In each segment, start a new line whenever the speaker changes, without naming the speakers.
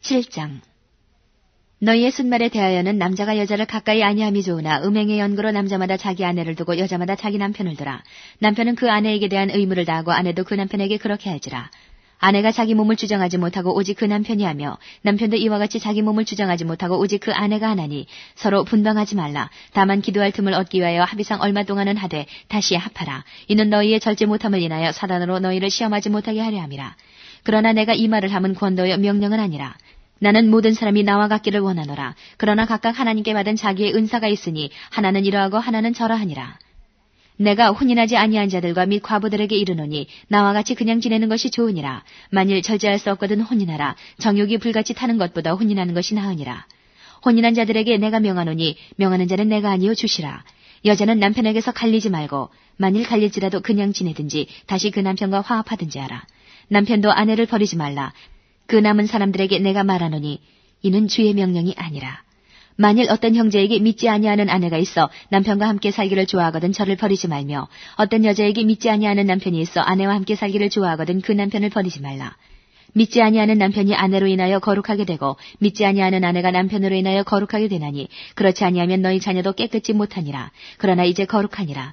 7장. 너희의 순말에 대하여는 남자가 여자를 가까이 아니함이 좋으나 음행의 연고로 남자마다 자기 아내를 두고 여자마다 자기 남편을 두라. 남편은 그 아내에게 대한 의무를 다하고 아내도 그 남편에게 그렇게 할지라. 아내가 자기 몸을 주장하지 못하고 오직 그 남편이 하며 남편도 이와 같이 자기 몸을 주장하지 못하고 오직 그 아내가 하나니 서로 분방하지 말라. 다만 기도할 틈을 얻기 위하여 합의상 얼마 동안은 하되 다시 합하라. 이는 너희의 절제 못함을 인하여 사단으로 너희를 시험하지 못하게 하려 함이라. 그러나 내가 이 말을 함은 권도여 명령은 아니라. 나는 모든 사람이 나와 같기를 원하노라. 그러나 각각 하나님께 받은 자기의 은사가 있으니 하나는 이러하고 하나는 저러하니라. 내가 혼인하지 아니한 자들과 및 과부들에게 이르노니 나와 같이 그냥 지내는 것이 좋으니라. 만일 절제할 수 없거든 혼인하라. 정욕이 불같이 타는 것보다 혼인하는 것이 나으니라. 혼인한 자들에게 내가 명하노니 명하는 자는 내가 아니요 주시라. 여자는 남편에게서 갈리지 말고 만일 갈릴지라도 그냥 지내든지 다시 그 남편과 화합하든지 하라. 남편도 아내를 버리지 말라. 그 남은 사람들에게 내가 말하노니 이는 주의 명령이 아니라. 만일 어떤 형제에게 믿지 아니하는 아내가 있어 남편과 함께 살기를 좋아하거든 저를 버리지 말며 어떤 여자에게 믿지 아니하는 남편이 있어 아내와 함께 살기를 좋아하거든 그 남편을 버리지 말라. 믿지 아니하는 남편이 아내로 인하여 거룩하게 되고 믿지 아니하는 아내가 남편으로 인하여 거룩하게 되나니 그렇지 아니하면 너희 자녀도 깨끗지 못하니라. 그러나 이제 거룩하니라.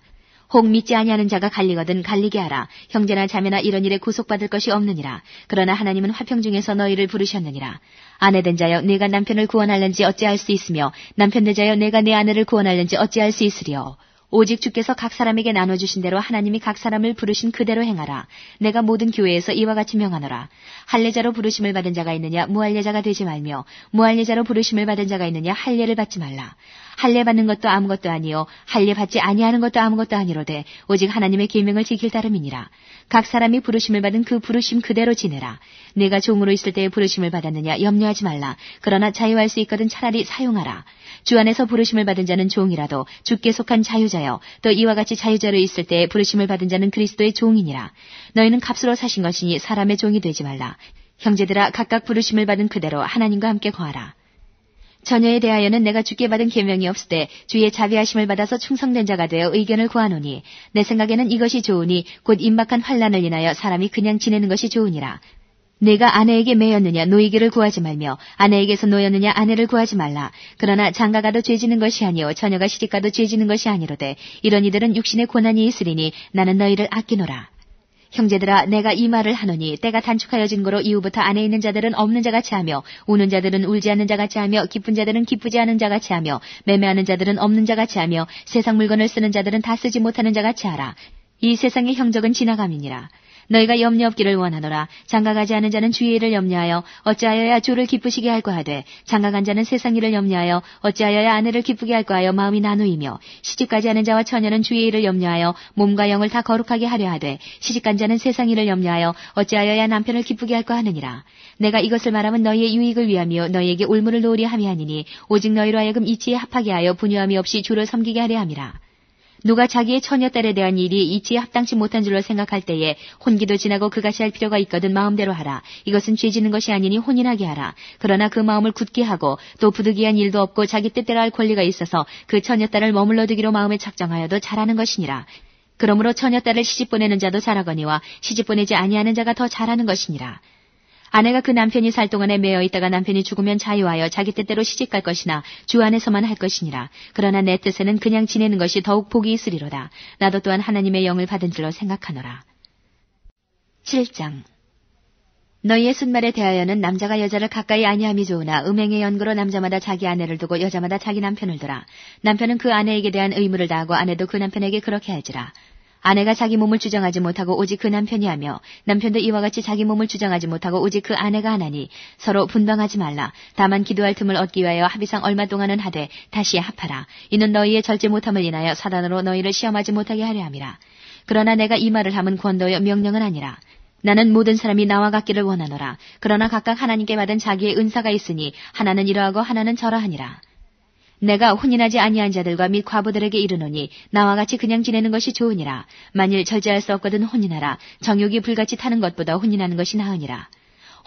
혹 믿지 아니하는 자가 갈리거든 갈리게 하라. 형제나 자매나 이런 일에 구속받을 것이 없느니라. 그러나 하나님은 화평 중에서 너희를 부르셨느니라. 아내된 자여 내가 남편을 구원할는지 어찌할 수 있으며 남편된 자여 내가 내 아내를 구원할는지 어찌할 수 있으리요. 오직 주께서 각 사람에게 나눠주신 대로 하나님이 각 사람을 부르신 그대로 행하라. 내가 모든 교회에서 이와 같이 명하노라. 할례자로 부르심을 받은 자가 있느냐 무할례자가 되지 말며 무할례자로 부르심을 받은 자가 있느냐 할례를 받지 말라. 할례 받는 것도 아무것도 아니요 할례 받지 아니하는 것도 아무것도 아니로되 오직 하나님의 계명을 지킬 따름이니라. 각 사람이 부르심을 받은 그 부르심 그대로 지내라. 내가 종으로 있을 때에 부르심을 받았느냐 염려하지 말라. 그러나 자유할 수 있거든 차라리 사용하라. 주 안에서 부르심을 받은 자는 종이라도 주께 속한 자유자여 또 이와 같이 자유자로 있을 때에 부르심을 받은 자는 그리스도의 종이니라. 너희는 값으로 사신 것이니 사람의 종이 되지 말라. 형제들아 각각 부르심을 받은 그대로 하나님과 함께 거하라. 처녀에 대하여는 내가 주께 받은 계명이 없으되 주의 자비하심을 받아서 충성된 자가 되어 의견을 구하노니 내 생각에는 이것이 좋으니 곧 임박한 환난을 인하여 사람이 그냥 지내는 것이 좋으니라. 내가 아내에게 매였느냐 노이기를 구하지 말며 아내에게서 노였느냐 아내를 구하지 말라. 그러나 장가가도 죄지는 것이 아니요 처녀가 시집가도 죄지는 것이 아니로되 이런 이들은 육신의 고난이 있으리니 나는 너희를 아끼노라. 형제들아 내가 이 말을 하노니 때가 단축하여진 거로 이후부터 안에 있는 자들은 없는 자같이 하며 우는 자들은 울지 않는 자같이 하며 기쁜 자들은 기쁘지 않은 자같이 하며 매매하는 자들은 없는 자같이 하며 세상 물건을 쓰는 자들은 다 쓰지 못하는 자같이 하라. 이 세상의 형적은 지나감이니라. 너희가 염려 없기를 원하노라. 장가가지 않은 자는 주의 일을 염려하여 어찌하여야 주를 기쁘시게 할까 하되 장가간 자는 세상 일을 염려하여 어찌하여야 아내를 기쁘게 할까 하여 마음이 나누이며 시집가지 않은 자와 처녀는 주의 일을 염려하여 몸과 영을 다 거룩하게 하려 하되 시집간 자는 세상 일을 염려하여 어찌하여야 남편을 기쁘게 할까 하느니라. 내가 이것을 말하면 너희의 유익을 위함이요 너희에게 올무를 놓으려 함이 아니니 오직 너희로 하여금 이치에 합하게 하여 분유함이 없이 주를 섬기게 하려 함이라. 누가 자기의 처녀딸에 대한 일이 이치에 합당치 못한 줄로 생각할 때에 혼기도 지나고 그같이 할 필요가 있거든 마음대로 하라. 이것은 죄지는 것이 아니니 혼인하게 하라. 그러나 그 마음을 굳게 하고 또 부득이한 일도 없고 자기 뜻대로 할 권리가 있어서 그 처녀딸을 머물러 두기로 마음에 작정하여도 잘하는 것이니라. 그러므로 처녀딸을 시집 보내는 자도 잘하거니와 시집 보내지 아니하는 자가 더 잘하는 것이니라. 아내가 그 남편이 살 동안에 매여 있다가 남편이 죽으면 자유하여 자기 뜻대로 시집갈 것이나 주 안에서만 할 것이니라. 그러나 내 뜻에는 그냥 지내는 것이 더욱 복이 있으리로다. 나도 또한 하나님의 영을 받은 줄로 생각하노라. 7장. 너희의 순말에 대하여는 남자가 여자를 가까이 아니함이 좋으나 음행의 연고로 남자마다 자기 아내를 두고 여자마다 자기 남편을 두라. 남편은 그 아내에게 대한 의무를 다하고 아내도 그 남편에게 그렇게 할지라. 아내가 자기 몸을 주장하지 못하고 오직 그 남편이 하며 남편도 이와 같이 자기 몸을 주장하지 못하고 오직 그 아내가 하나니 서로 분방하지 말라. 다만 기도할 틈을 얻기 위하여 합의상 얼마 동안은 하되 다시 합하라. 이는 너희의 절제 못함을 인하여 사단으로 너희를 시험하지 못하게 하려 함이라. 그러나 내가 이 말을 함은 권도여 명령은 아니라. 나는 모든 사람이 나와 같기를 원하노라. 그러나 각각 하나님께 받은 자기의 은사가 있으니 하나는 이러하고 하나는 저러하니라. 내가 혼인하지 아니한 자들과 및 과부들에게 이르노니 나와 같이 그냥 지내는 것이 좋으니라. 만일 절제할 수 없거든 혼인하라. 정욕이 불같이 타는 것보다 혼인하는 것이 나으니라.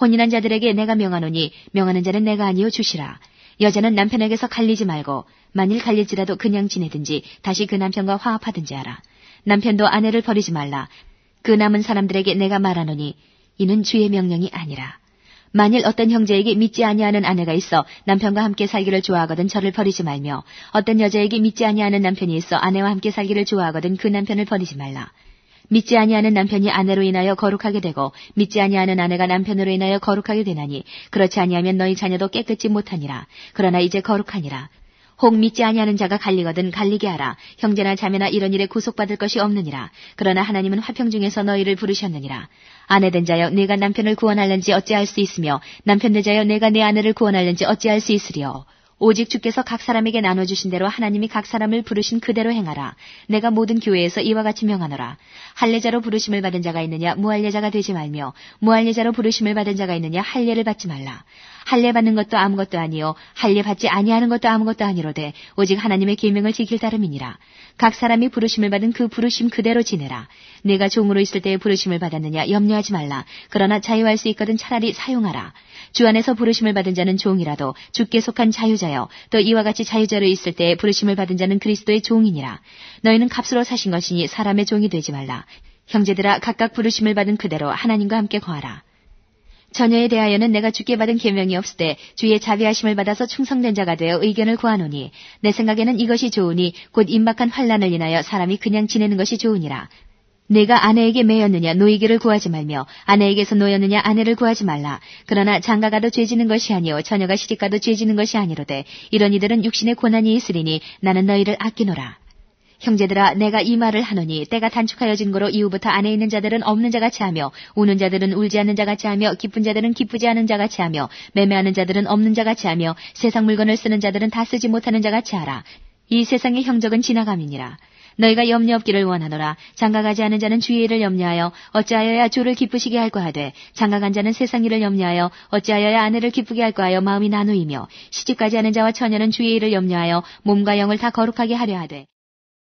혼인한 자들에게 내가 명하노니 명하는 자는 내가 아니요 주시라. 여자는 남편에게서 갈리지 말고 만일 갈릴지라도 그냥 지내든지 다시 그 남편과 화합하든지 하라. 남편도 아내를 버리지 말라. 그 남은 사람들에게 내가 말하노니 이는 주의 명령이 아니라. 만일 어떤 형제에게 믿지 아니하는 아내가 있어 남편과 함께 살기를 좋아하거든 저를 버리지 말며 어떤 여자에게 믿지 아니하는 남편이 있어 아내와 함께 살기를 좋아하거든 그 남편을 버리지 말라. 믿지 아니하는 남편이 아내로 인하여 거룩하게 되고 믿지 아니하는 아내가 남편으로 인하여 거룩하게 되나니 그렇지 아니하면 너희 자녀도 깨끗지 못하니라. 그러나 이제 거룩하니라. 혹 믿지 아니하는 자가 갈리거든 갈리게 하라. 형제나 자매나 이런 일에 구속받을 것이 없느니라. 그러나 하나님은 화평 중에서 너희를 부르셨느니라. 아내된 자여 내가 남편을 구원할는지 어찌할 수 있으며 남편된 자여 내가 내 아내를 구원할는지 어찌할 수 있으리요. 오직 주께서 각 사람에게 나눠주신 대로 하나님이 각 사람을 부르신 그대로 행하라. 내가 모든 교회에서 이와 같이 명하노라. 할례자로 부르심을 받은 자가 있느냐 무할례자가 되지 말며 무할례자로 부르심을 받은 자가 있느냐 할례를 받지 말라. 할례 받는 것도 아무것도 아니요 할례 받지 아니하는 것도 아무것도 아니로되 오직 하나님의 계명을 지킬 따름이니라. 각 사람이 부르심을 받은 그 부르심 그대로 지내라. 내가 종으로 있을 때에 부르심을 받았느냐 염려하지 말라. 그러나 자유할 수 있거든 차라리 사용하라. 주 안에서 부르심을 받은 자는 종이라도 주께 속한 자유자여 또 이와 같이 자유자로 있을 때에 부르심을 받은 자는 그리스도의 종이니라. 너희는 값으로 사신 것이니 사람의 종이 되지 말라. 형제들아 각각 부르심을 받은 그대로 하나님과 함께 거하라. 자녀에 대하여는 내가 주께 받은 계명이 없을 때 주의 자비하심을 받아서 충성된 자가 되어 의견을 구하노니 내 생각에는 이것이 좋으니 곧 임박한 환난을 인하여 사람이 그냥 지내는 것이 좋으니라. 내가 아내에게 매였느냐 노이기를 구하지 말며 아내에게서 노였느냐 아내를 구하지 말라. 그러나 장가가도 죄지는 것이 아니요 처녀가 시집가도 죄지는 것이 아니로되 이런 이들은 육신의 고난이 있으리니 나는 너희를 아끼노라. 형제들아 내가 이 말을 하노니 때가 단축하여진 거로 이후부터 안에 있는 자들은 없는 자같이 하며 우는 자들은 울지 않는 자같이 하며 기쁜 자들은 기쁘지 않은 자같이 하며 매매하는 자들은 없는 자같이 하며 세상 물건을 쓰는 자들은 다 쓰지 못하는 자같이 하라. 이 세상의 형적은 지나감이니라. 너희가 염려 없기를 원하노라. 장가가지 않은 자는 주의 일을 염려하여 어찌하여야 주를 기쁘시게 할까 하되 장가간 자는 세상 일을 염려하여 어찌하여야 아내를 기쁘게 할까 하여 마음이 나누이며 시집가지 않은 자와 처녀는 주의 일을 염려하여 몸과 영을 다 거룩하게 하려 하되